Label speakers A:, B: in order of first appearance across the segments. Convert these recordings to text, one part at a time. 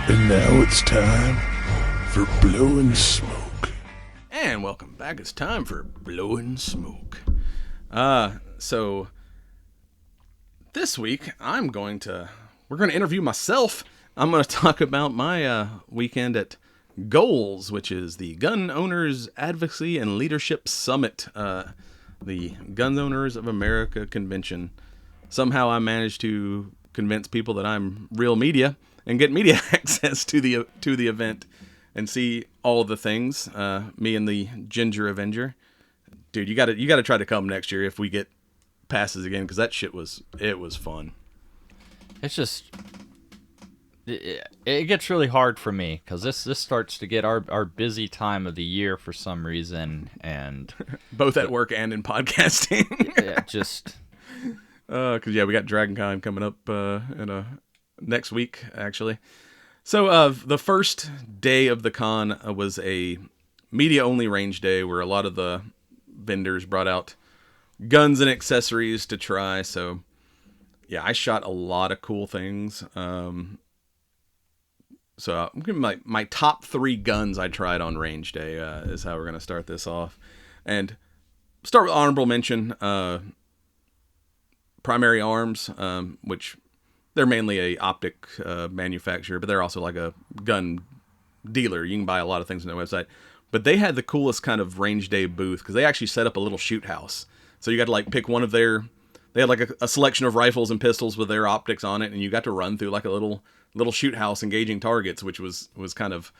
A: And now it's time for Blowing Smoke.
B: And welcome back. It's time for Blowing Smoke. So this week we're going to interview myself. I'm going to talk about my weekend at Goals, which is the Gun Owners Advocacy and Leadership Summit, the Gun Owners of America convention. Somehow I managed to convince people that I'm real media and get media access to the event and see all of the things. Me and the Ginger Avenger, dude. You got to try to come next year if we get passes again, because that shit was fun.
C: It's just it gets really hard for me because this starts to get our busy time of the year for some reason, and
B: both at work and in podcasting.
C: Yeah, just
B: because we got Dragon Con coming up next week, actually. So the first day of the con was a media-only range day where a lot of the vendors brought out guns and accessories to try. So, yeah, I shot a lot of cool things. So I'm giving my top 3 guns I tried on range day is how we're going to start this off. And start with honorable mention, Primary Arms, which... they're mainly a optic manufacturer, but they're also like a gun dealer. You can buy a lot of things on their website. But they had the coolest kind of range day booth because they actually set up a little shoot house. So you got to like pick one of their... they had like a selection of rifles and pistols with their optics on it, and you got to run through like a little shoot house engaging targets, which was kind of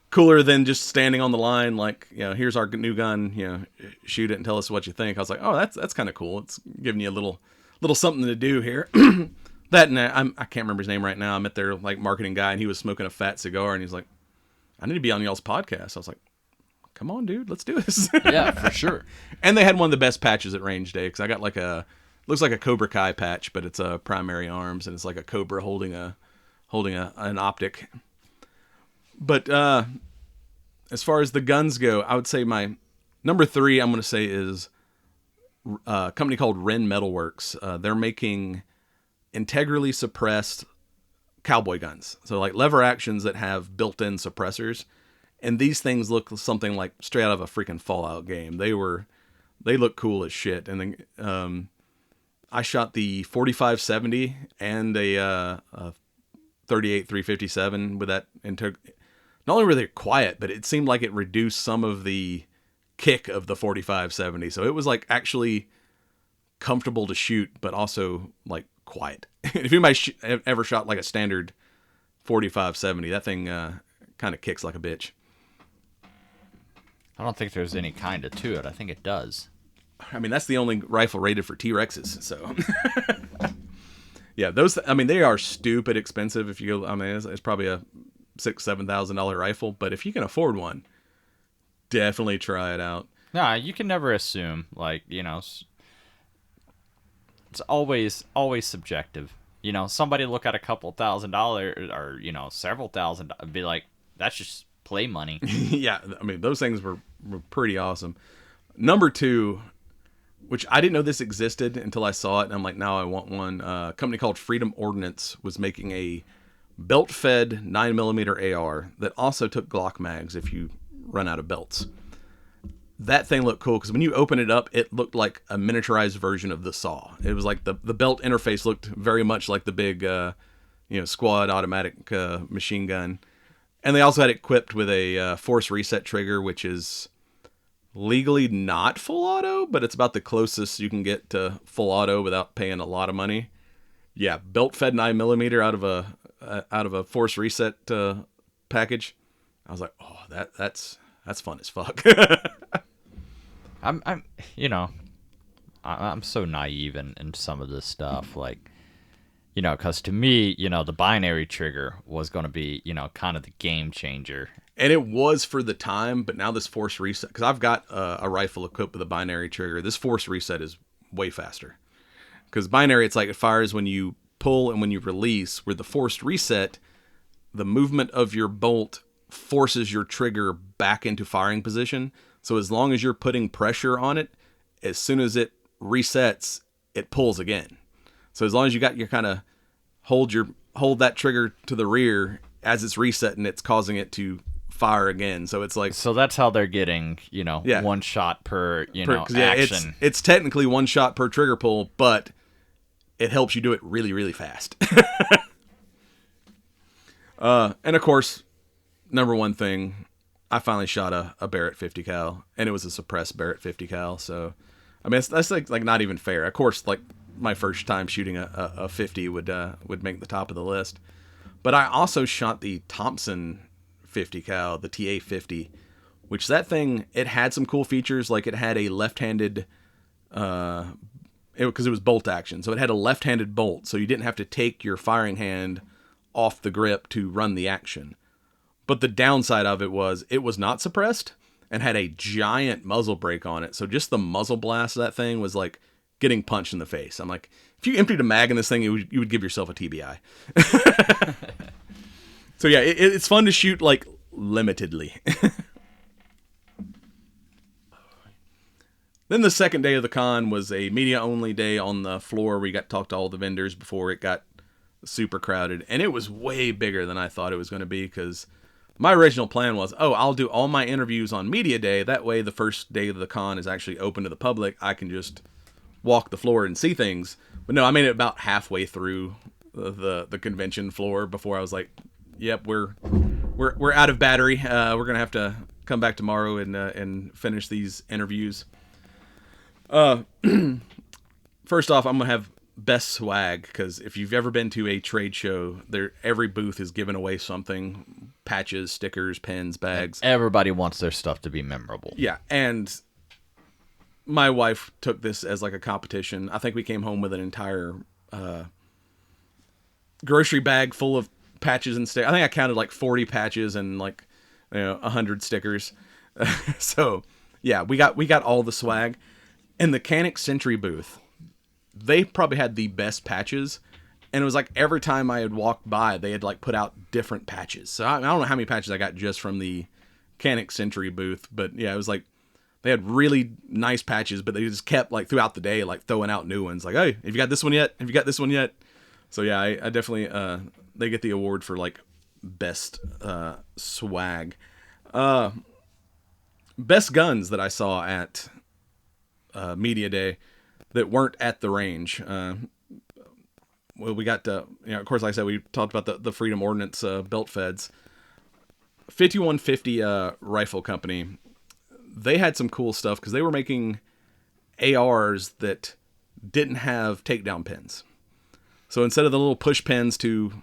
B: cooler than just standing on the line like, here's our new gun, shoot it and tell us what you think. I was like, oh, that's kind of cool. It's giving you a little something to do here. That, and I can't remember his name right now. I met their like marketing guy, and he was smoking a fat cigar, and he's like, I need to be on y'all's podcast. I was like, come on, dude, let's do this.
C: Yeah, for sure.
B: And they had one of the best patches at range day, because I got like looks like a Cobra Kai patch, but it's a Primary Arms, and it's like a Cobra holding an optic. But as far as the guns go, I would say my number 3, I'm going to say, is a company called Wren Metalworks. They're making integrally suppressed cowboy guns. So like lever actions that have built-in suppressors. And these things look something like straight out of a freaking Fallout game. They look cool as shit. And then I shot the 4570 and a 38-357 with that. Not only were they quiet, but it seemed like it reduced some of the kick of the 4570. So it was like actually comfortable to shoot, but also like quiet. If you might ever shot like a standard 4570, that thing kind of kicks like a bitch.
C: I don't think there's any kind of to it. I think it does.
B: I mean, that's the only rifle rated for T-Rexes, so... Yeah, those... I mean, they are stupid expensive if you go... I mean, it's probably a $6,000-$7,000 rifle, but if you can afford one, definitely try it out.
C: Nah, you can never assume, like, it's always subjective. Somebody look at a couple $1,000 or, several thousand and be like, that's just play money.
B: Yeah, I mean, those things were pretty awesome. Number 2, which I didn't know this existed until I saw it, and I'm like, now I want one. A company called Freedom Ordnance was making a belt-fed 9mm AR that also took Glock mags if you run out of belts. That thing looked cool because when you open it up, it looked like a miniaturized version of the saw. It was like the belt interface looked very much like the big, squad automatic machine gun. And they also had it equipped with a force reset trigger, which is legally not full auto, but it's about the closest you can get to full auto without paying a lot of money. Yeah, belt-fed 9mm out of a force reset package. I was like, oh, that's fun as fuck.
C: I'm so naive in some of this stuff, like, because to me, the binary trigger was going to be, kind of the game changer.
B: And it was for the time, but now this force reset, because I've got a rifle equipped with a binary trigger. This force reset is way faster. Because binary, it's like it fires when you pull and when you release, where the forced reset, the movement of your bolt forces your trigger back into firing position. So as long as you're putting pressure on it, as soon as it resets, it pulls again. So as long as you got your kind of hold that trigger to the rear as it's resetting, it's causing it to fire again. So it's like,
C: So that's how they're getting,
B: Yeah.
C: one shot per,
B: 'cause,
C: action.
B: it's technically one shot per trigger pull, but it helps you do it really, really fast. And of course, number one thing, I finally shot a Barrett 50 cal, and it was a suppressed Barrett 50 cal. So, I mean, that's like not even fair. Of course, like my first time shooting a 50 would make the top of the list. But I also shot the Thompson 50 cal, the TA 50, which that thing, it had some cool features. Like it had a left-handed, because it was bolt action, so it had a left-handed bolt, so you didn't have to take your firing hand off the grip to run the action. But the downside of it was not suppressed and had a giant muzzle brake on it. So just the muzzle blast of that thing was like getting punched in the face. I'm like, if you emptied a mag in this thing, you would give yourself a TBI. So yeah, it's fun to shoot like limitedly. Then the second day of the con was a media only day on the floor. We got to talk to all the vendors before it got super crowded, and it was way bigger than I thought it was going to be, because my original plan was, I'll do all my interviews on media day. That way the first day of the con is actually open to the public. I can just walk the floor and see things. But no, I made it about halfway through the convention floor before I was like, yep, we're out of battery. We're going to have to come back tomorrow and finish these interviews. First off, I'm going to have best swag, because if you've ever been to a trade show, every booth is giving away something: patches, stickers, pens, bags.
C: Everybody wants their stuff to be memorable.
B: Yeah, and my wife took this as like a competition. I think we came home with an entire grocery bag full of patches and stickers. I think I counted like 40 patches and like 100 stickers. So yeah, we got all the swag. In the Canic Century booth, they probably had the best patches, and it was like every time I had walked by, they had like put out different patches. So I don't know how many patches I got just from the Canic Century booth, but yeah, it was like they had really nice patches, but they just kept like throughout the day like throwing out new ones. Like, hey, have you got this one yet? Have you got this one yet? So yeah, I definitely they get the award for like best swag. Best guns that I saw at media day that weren't at the range. Well, we got to, of course, like I said, we talked about the Freedom Ordnance belt feds. 5150 Rifle Company, they had some cool stuff because they were making ARs that didn't have takedown pins. So instead of the little push pins to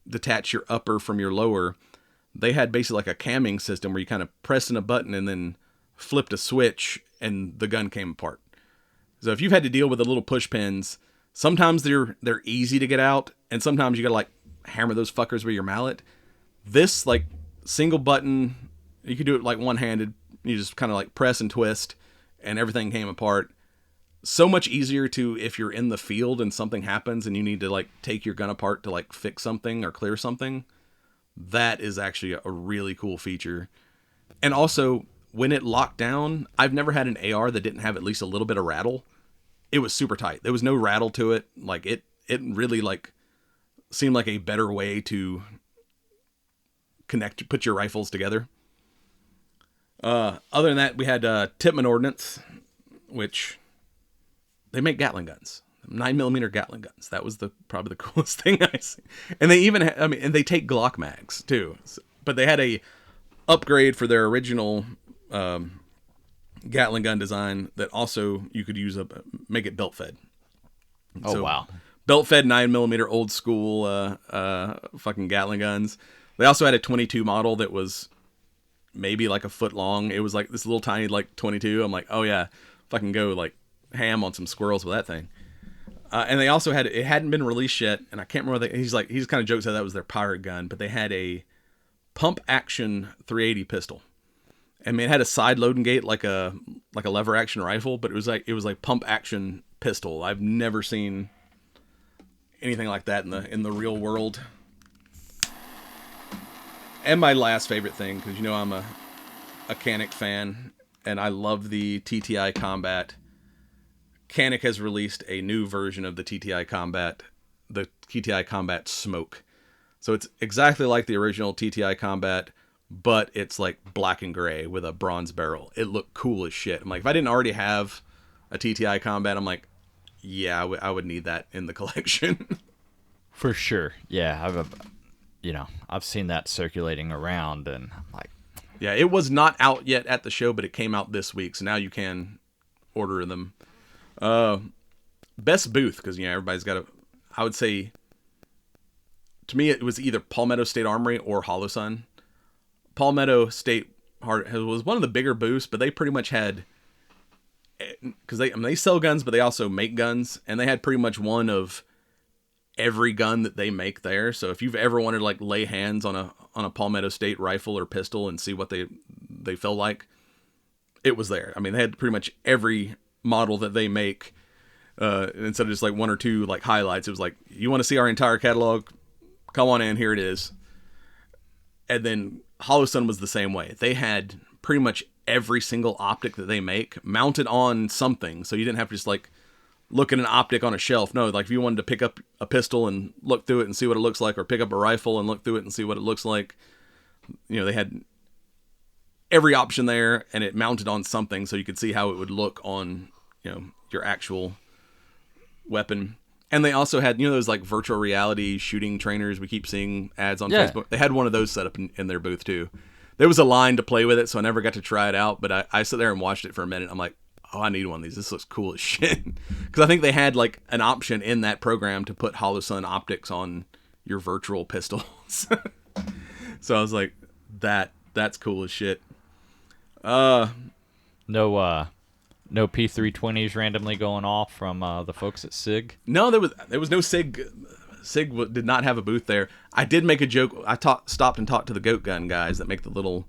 B: detach your upper from your lower, they had basically like a camming system where you kind of pressed in a button and then flipped a switch and the gun came apart. So if you've had to deal with the little push pins, sometimes they're easy to get out, and sometimes you gotta like hammer those fuckers with your mallet. This like single button, you could do it like one-handed. You just kind of like press and twist, and everything came apart. So much easier to, if you're in the field and something happens and you need to like take your gun apart to like fix something or clear something. That is actually a really cool feature. And also, when it locked down, I've never had an AR that didn't have at least a little bit of rattle. It was super tight. There was no rattle to it. Like it really like seemed like a better way to put your rifles together. Other than that, we had Tippmann Ordnance, which they make Gatling guns, 9mm Gatling guns. That was probably the coolest thing I see. And they even and they take Glock mags too. But they had a upgrade for their original Gatling gun design that also you could use make it belt fed.
C: Oh, so, wow.
B: Belt fed 9mm old school fucking Gatling guns. They also had a 22 model that was maybe like a foot long. It was like this little tiny like 22. I'm like, oh yeah, fucking go like ham on some squirrels with that thing. And they also it hadn't been released yet, and I can't remember. He just kind of jokes that was their pirate gun, but they had a pump action 380 pistol. I mean, it had a side loading gate like a lever action rifle, but it was like pump action pistol. I've never seen anything like that in the real world. And my last favorite thing, because I'm a Canic fan, and I love the TTI Combat. Canic has released a new version of the TTI Combat, the TTI Combat Smoke. So it's exactly like the original TTI Combat, but it's like black and gray with a bronze barrel. It looked cool as shit. I'm like, if I didn't already have a TTI Combat, I'm like, yeah, I would need that in the collection.
C: For sure. Yeah, I've seen that circulating around, and I'm like,
B: Yeah, it was not out yet at the show, but it came out this week, so now you can order them. Best booth, because everybody's got I would say, to me, it was either Palmetto State Armory or Holosun. Palmetto State was one of the bigger booths, but they pretty much had, because they sell guns, but they also make guns, and they had pretty much one of every gun that they make there. So if you've ever wanted to like lay hands on a Palmetto State rifle or pistol and see what they felt like, it was there. I mean, they had pretty much every model that they make. Instead of just like one or two like highlights, it was like, you want to see our entire catalog? Come on in, here it is. And then Holosun was the same way. They had pretty much every single optic that they make mounted on something, so you didn't have to just like look at an optic on a shelf. No, like if you wanted to pick up a pistol and look through it and see what it looks like, or pick up a rifle and look through it and see what it looks like, they had every option there, and it mounted on something so you could see how it would look on your actual weapon. And they also had those like virtual reality shooting trainers we keep seeing ads on Facebook. They had one of those set up in their booth too. There was a line to play with it, so I never got to try it out, but I sat there and watched it for a minute. I'm like, oh, I need one of these. This looks cool as shit. Because I think they had like an option in that program to put Holosun optics on your virtual pistols. So I was like, that's cool as shit.
C: No P320s randomly going off from the folks at SIG?
B: No, there was no SIG. SIG did not have a booth there. I did make a joke. I stopped and talked to the Goat Gun guys that make the little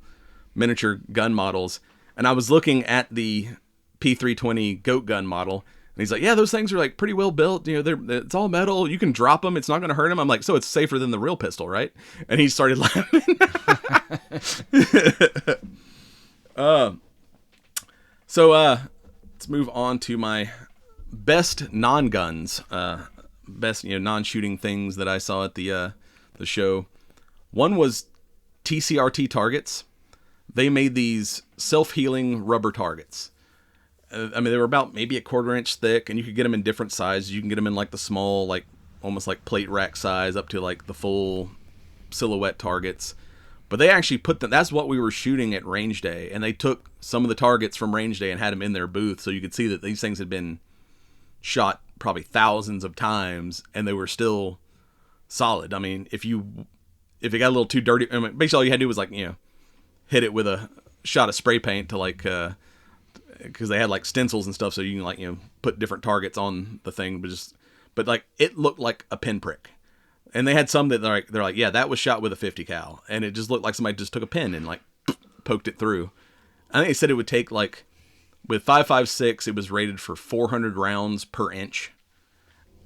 B: miniature gun models, and I was looking at the P320 Goat Gun model, and he's like, yeah, those things are like pretty well built. It's all metal. You can drop them. It's not going to hurt them. I'm like, so it's safer than the real pistol, right? And he started laughing. Let's move on to my best non-guns, best non-shooting things that I saw at the show. One was TCRT targets. They made these self-healing rubber targets. I mean, they were about maybe a 1/4 inch thick, and you could get them in different sizes. You can get them in like the small, like almost like plate rack size, up to like the full silhouette targets. But they actually put them, that's what we were shooting at range day, and they took some of the targets from range day and had them in their booth, so you could see that these things had been shot probably thousands of times, and they were still solid. I mean, if it got a little too dirty, basically all you had to do was like, hit it with a shot of spray paint to like, because they had like stencils and stuff, so you can like, put different targets on the thing, but like it looked like a pinprick. And they had some that they're like, yeah, that was shot with a 50 cal, and it just looked like somebody just took a pin and like poked it through. I think they said it would take like, with 5.56, it was rated for 400 rounds per inch,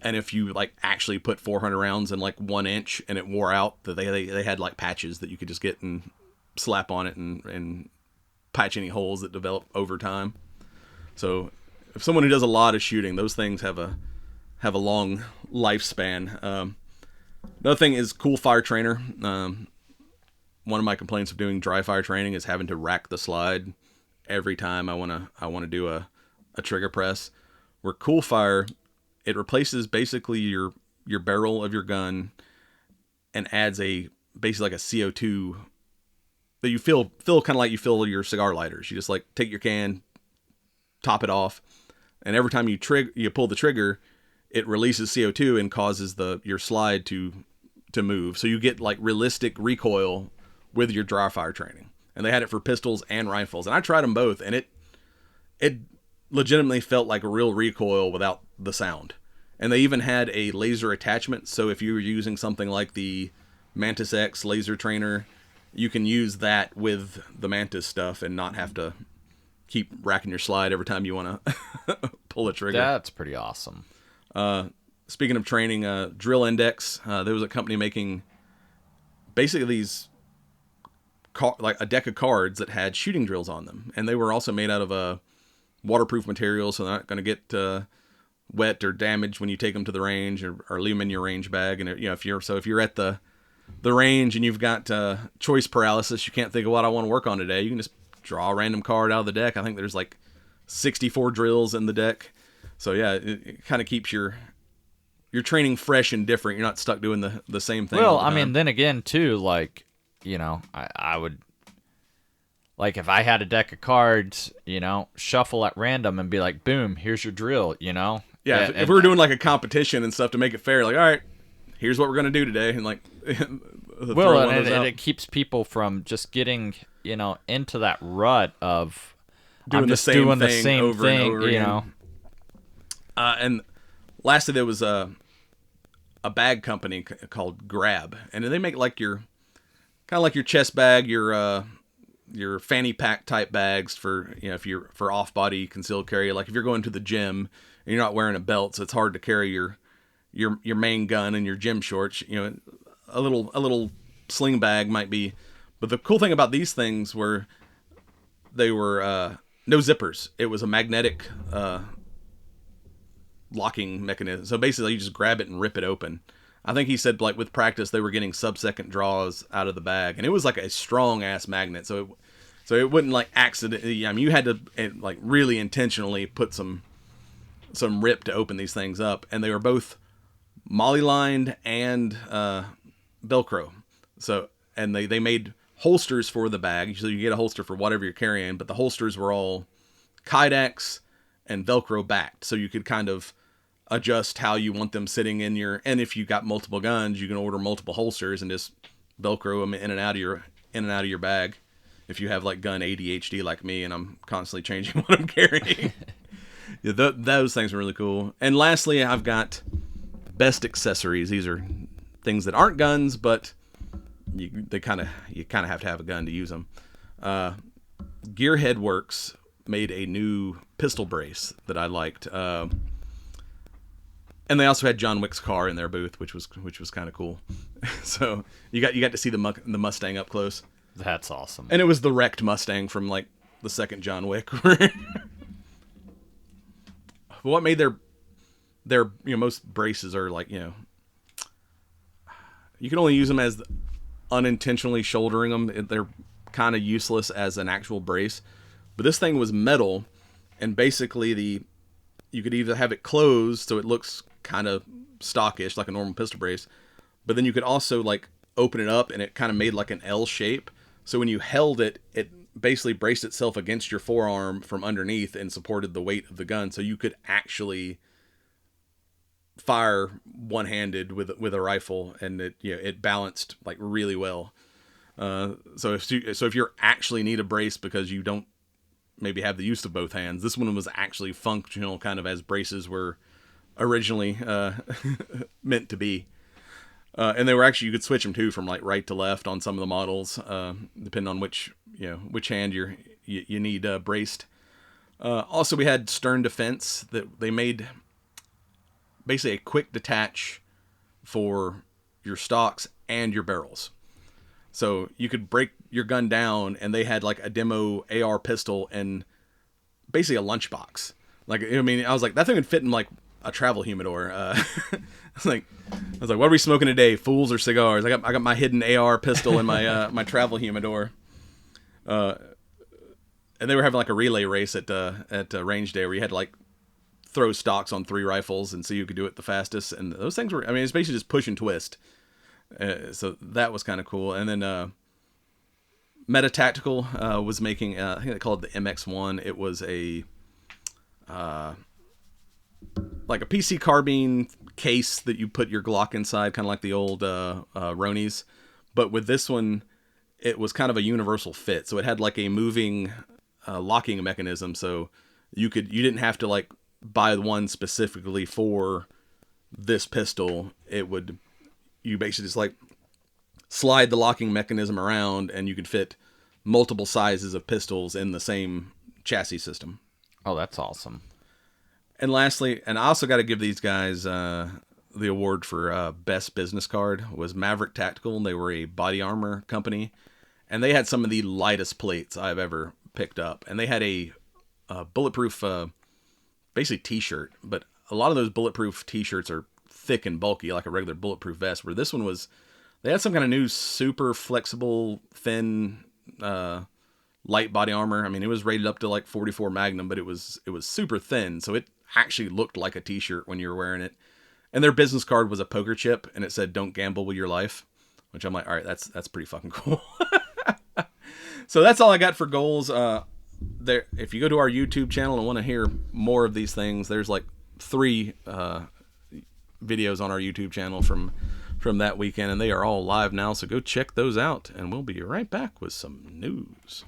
B: and if you like actually put 400 rounds in like 1 inch and it wore out, that they had like patches that you could just get and slap on it and patch any holes that develop over time. So if someone who does a lot of shooting, those things have a long lifespan. Another thing is cool fire trainer. One of my complaints of doing dry fire training is having to rack the slide every time I want to do a trigger press. Where cool fire, it replaces basically your barrel of your gun and adds basically like a CO2 that you fill kind of like you fill your cigar lighters. You just like take your can, top it off, and every time you pull the trigger, it releases CO2 and causes your slide to move. So you get like realistic recoil with your dry fire training. And they had it for pistols and rifles. And I tried them both, and it legitimately felt like a real recoil without the sound. And they even had a laser attachment. So if you were using something like the Mantis X laser trainer, you can use that with the Mantis stuff and not have to keep racking your slide every time you want to pull a trigger.
C: That's pretty awesome.
B: Speaking of training, Drill Index, there was a company making basically these like a deck of cards that had shooting drills on them, and they were also made out of waterproof material, so they're not going to get wet or damaged when you take them to the range or leave them in your range bag. And if you're at the the range and you've got choice paralysis, you can't think of what I want to work on today, you can just draw a random card out of the deck. I think there's like 64 drills in the deck. So yeah, it kind of keeps your training fresh and different. You're not stuck doing the same thing.
C: Well,
B: all the
C: I
B: time.
C: mean, then again, too, like, I would, like, if I had a deck of cards, shuffle at random and be like, boom, here's your drill,
B: Yeah,
C: And-
B: if we were doing like a competition and stuff to make it fair, like, all right, here's what we're gonna do today, and like,
C: well,
B: throw one of
C: and
B: those out.
C: it keeps people from just getting, into that rut of
B: Doing
C: I'm
B: the
C: just
B: same
C: doing the
B: thing
C: same
B: over and
C: thing,
B: over again. And lastly, there was a bag company called Grab, and they make like your kind of like your chest bag, your fanny pack type bags for if you're for off body concealed carry. Like if you're going to the gym and you're not wearing a belt, so it's hard to carry your main gun and your gym shorts. A little sling bag might be. But the cool thing about these things were they were no zippers. It was a magnetic locking mechanism. So basically, you just grab it and rip it open. I think he said like with practice they were getting sub-second draws out of the bag, and it was like a strong ass magnet. So it wouldn't like accidentally. I mean, you had to like really intentionally put some rip to open these things up, and they were both molly lined and Velcro. So and they made holsters for the bag, so you get a holster for whatever you're carrying. But the holsters were all Kydex and Velcro backed, so you could kind of adjust how you want them sitting in your. And if you got multiple guns, you can order multiple holsters and just Velcro them in and out of your bag. If you have like gun ADHD like me, and I'm constantly changing what I'm carrying. Yeah, those things are really cool. And lastly, I've got best accessories. These are things that aren't guns, but you kind of have to have a gun to use them. Gearhead Works made a new pistol brace that I liked, and they also had John Wick's car in their booth, which was kind of cool. So you got to see the Mustang up close.
C: That's awesome.
B: And it was the wrecked Mustang from like the second John Wick. What made their most braces are like you can only use them as unintentionally shouldering them. They're kind of useless as an actual brace. But this thing was metal, and basically you could either have it closed so it looks kind of stockish like a normal pistol brace, but then you could also like open it up and it kind of made like an L shape. So when you held it, it basically braced itself against your forearm from underneath and supported the weight of the gun. So you could actually fire one-handed with a rifle, and it balanced like really well. So if you actually need a brace because you don't maybe have the use of both hands, this one was actually functional, kind of as braces were originally meant to be. And they were actually, you could switch them too from like right to left on some of the models, depending on which hand you need braced. Also, we had Stern Defense that they made basically a quick detach for your stocks and your barrels. So you could break your gun down, and they had like a demo AR pistol and basically a lunchbox. Like, I mean, I was like, that thing would fit in like a travel humidor. I was like, what are we smoking today? Fools or cigars? I got my hidden AR pistol in my my travel humidor. And they were having like a relay race at range day where you had to like throw stocks on 3 rifles and see who could do it the fastest. And those things were, I mean, it's basically just push and twist. So that was kind of cool. And then Meta Tactical was making, I think they called it the MX1. It was a like a PC carbine case that you put your Glock inside, kind of like the old Ronies. But with this one, it was kind of a universal fit. So it had like a moving locking mechanism. So you didn't have to like buy one specifically for this pistol. You basically just like slide the locking mechanism around, and you could fit multiple sizes of pistols in the same chassis system.
C: Oh, that's awesome.
B: And lastly, and I also got to give these guys the award for best business card, was Maverick Tactical. They were a body armor company, and they had some of the lightest plates I've ever picked up. And they had a bulletproof, basically t-shirt, but a lot of those bulletproof t-shirts are thick and bulky like a regular bulletproof vest, where this one was They had some kind of new super flexible, thin, light body armor. I mean, it was rated up to like 44 Magnum, but it was super thin, so it actually looked like a t-shirt when you were wearing it. And their business card was a poker chip, and it said "Don't gamble with your life," which I'm like, all right, that's pretty fucking cool. So that's all I got for goals. There, if you go to our YouTube channel and want to hear more of these things, there's like 3 videos on our YouTube channel from that weekend, and they are all live now. So go check those out, and we'll be right back with some news.